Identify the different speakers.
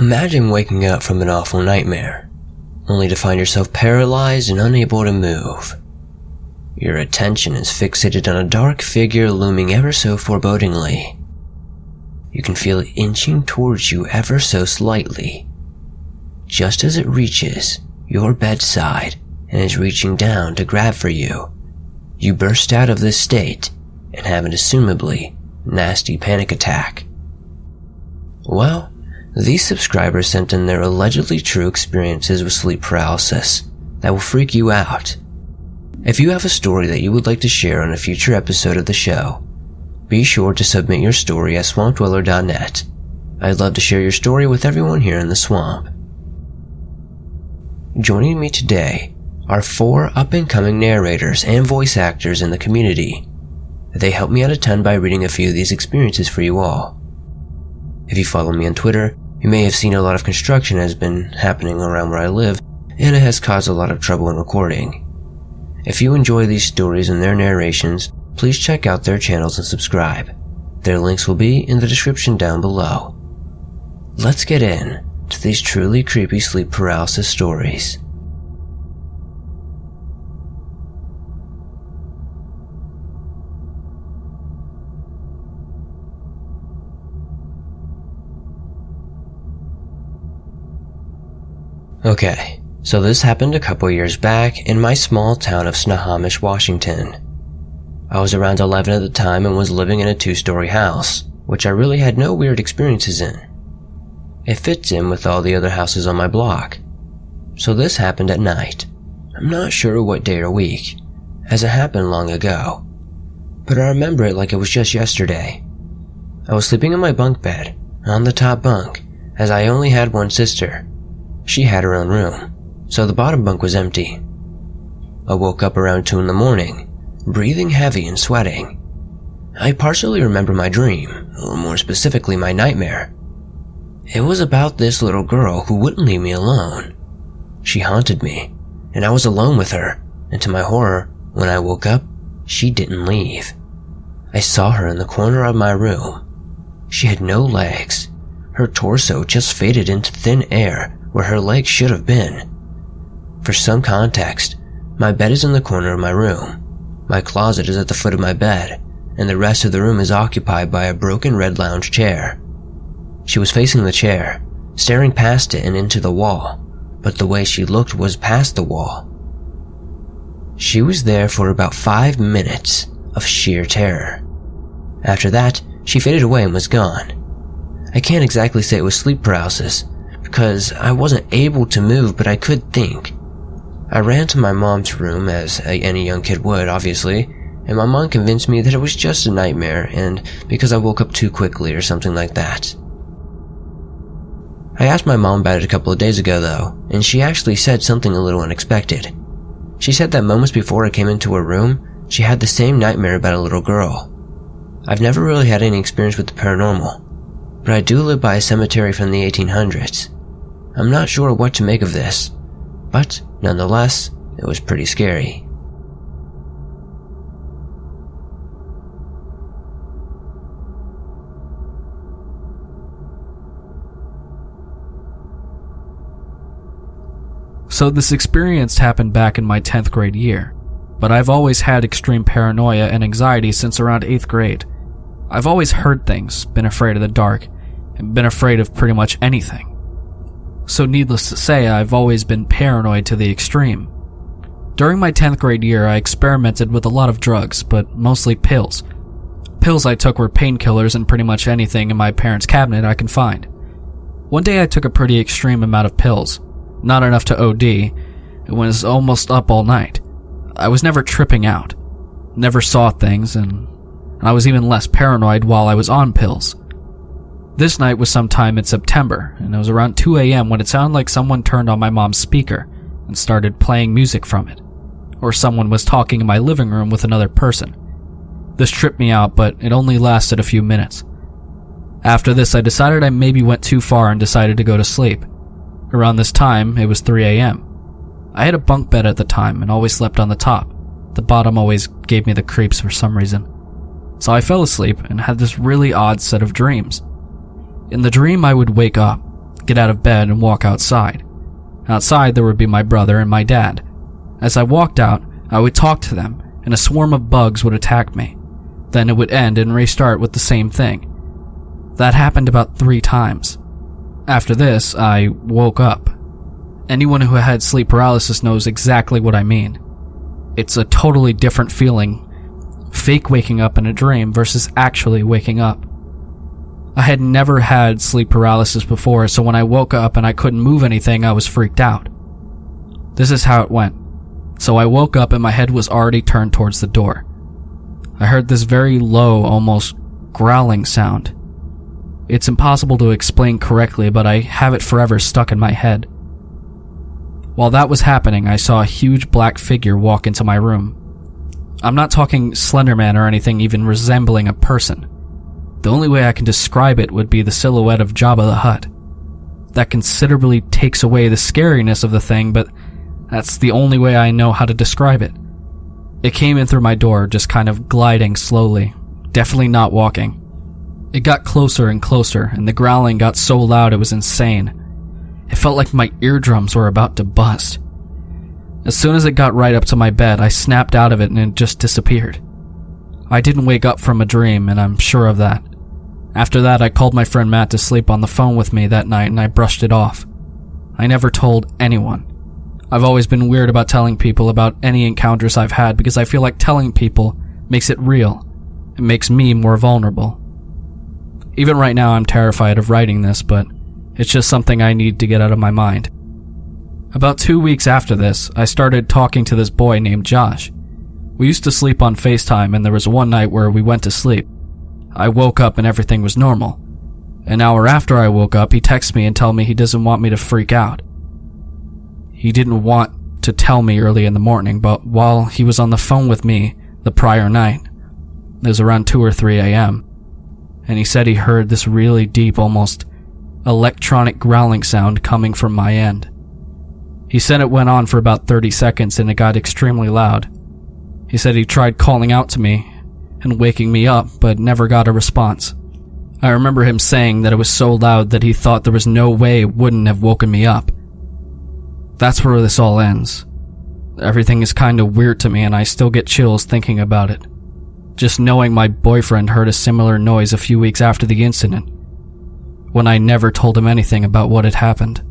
Speaker 1: Imagine waking up from an awful nightmare, only to find yourself paralyzed and unable to move. Your attention is fixated on a dark figure looming ever so forebodingly. You can feel it inching towards you ever so slightly. Just as it reaches your bedside and is reaching down to grab for you, you burst out of this state and have an assumably nasty panic attack. Well, these subscribers sent in their allegedly true experiences with sleep paralysis that will freak you out. If you have a story that you would like to share on a future episode of the show, be sure to submit your story at swampdweller.net. I'd love to share your story with everyone here in the swamp. Joining me today are 4 up-and-coming narrators and voice actors in the community. They helped me out a ton by reading a few of these experiences for you all. If you follow me on Twitter, you may have seen a lot of construction has been happening around where I live, and it has caused a lot of trouble in recording. If you enjoy these stories and their narrations, please check out their channels and subscribe. Their links will be in the description down below. Let's get in to these truly creepy sleep paralysis stories. Okay, so this happened a couple years back in my small town of Snohomish, Washington. I was around 11 at the time and was living in a 2-story house, which I really had no weird experiences in. It fits in with all the other houses on my block. So this happened at night. I'm not sure what day or week, as it happened long ago, but I remember it like it was just yesterday. I was sleeping in my bunk bed, on the top bunk, as I only had one sister. She had her own room, so the bottom bunk was empty. I woke up around 2 in the morning, breathing heavy and sweating. I partially remember my dream, or more specifically my nightmare. It was about this little girl who wouldn't leave me alone. She haunted me, and I was alone with her, and to my horror, when I woke up, she didn't leave. I saw her in the corner of my room. She had no legs. Her torso just faded into thin air where her legs should have been. For some context, my bed is in the corner of my room. My closet is at the foot of my bed, and the rest of the room is occupied by a broken red lounge chair. She was facing the chair, staring past it and into the wall, but the way she looked was past the wall. She was there for about 5 minutes of sheer terror. After that, she faded away and was gone. I can't exactly say it was sleep paralysis, because I wasn't able to move, but I could think. I ran to my mom's room, as any young kid would, obviously, and my mom convinced me that it was just a nightmare, and because I woke up too quickly or something like that. I asked my mom about it a couple of days ago though, and she actually said something a little unexpected. She said that moments before I came into her room, she had the same nightmare about a little girl. I've never really had any experience with the paranormal, but I do live by a cemetery from the 1800s. I'm not sure what to make of this, but nonetheless, it was pretty scary.
Speaker 2: So this experience happened back in my 10th grade year, but I've always had extreme paranoia and anxiety since around 8th grade. I've always heard things, been afraid of the dark, and been afraid of pretty much anything. So needless to say, I've always been paranoid to the extreme. During my 10th grade year, I experimented with a lot of drugs, but mostly pills. Pills I took were painkillers and pretty much anything in my parents' cabinet I can find. One day I took a pretty extreme amount of pills. Not enough to OD. It was almost up all night. I was never tripping out. Never saw things, and I was even less paranoid while I was on pills. This night was sometime in September, and it was around 2 a.m. when it sounded like someone turned on my mom's speaker and started playing music from it, or someone was talking in my living room with another person. This tripped me out, but it only lasted a few minutes. After this, I decided I maybe went too far and decided to go to sleep. Around this time, it was 3 a.m. I had a bunk bed at the time and always slept on the top. The bottom always gave me the creeps for some reason. So I fell asleep and had this really odd set of dreams. In the dream, I would wake up, get out of bed and walk outside. Outside, there would be my brother and my dad. As I walked out, I would talk to them, and a swarm of bugs would attack me. Then it would end and restart with the same thing. That happened about 3 times. After this, I woke up. Anyone who had sleep paralysis knows exactly what I mean. It's a totally different feeling, fake waking up in a dream versus actually waking up. I had never had sleep paralysis before, so when I woke up and I couldn't move anything, I was freaked out. This is how it went. So I woke up and my head was already turned towards the door. I heard this very low, almost growling sound. It's impossible to explain correctly, but I have it forever stuck in my head. While that was happening, I saw a huge black figure walk into my room. I'm not talking Slender Man or anything even resembling a person. The only way I can describe it would be the silhouette of Jabba the Hutt. That considerably takes away the scariness of the thing, but that's the only way I know how to describe it. It came in through my door, just kind of gliding slowly, definitely not walking. It got closer and closer, and the growling got so loud it was insane. It felt like my eardrums were about to bust. As soon as it got right up to my bed, I snapped out of it and it just disappeared. I didn't wake up from a dream, and I'm sure of that. After that, I called my friend Matt to sleep on the phone with me that night and I brushed it off. I never told anyone. I've always been weird about telling people about any encounters I've had because I feel like telling people makes it real. It makes me more vulnerable. Even right now, I'm terrified of writing this, but it's just something I need to get out of my mind. About 2 weeks after this, I started talking to this boy named Josh. We used to sleep on FaceTime, and there was one night where we went to sleep. I woke up and everything was normal. An hour after I woke up, he texted me and told me he doesn't want me to freak out. He didn't want to tell me early in the morning, but while he was on the phone with me the prior night, it was around 2 or 3 a.m., and he said he heard this really deep, almost electronic growling sound coming from my end. He said it went on for about 30 seconds and it got extremely loud. He said he tried calling out to me and waking me up, but never got a response. I remember him saying that it was so loud that he thought there was no way it wouldn't have woken me up. That's where this all ends. Everything is kind of weird to me and I still get chills thinking about it. Just knowing my boyfriend heard a similar noise a few weeks after the incident, when I never told him anything about what had happened.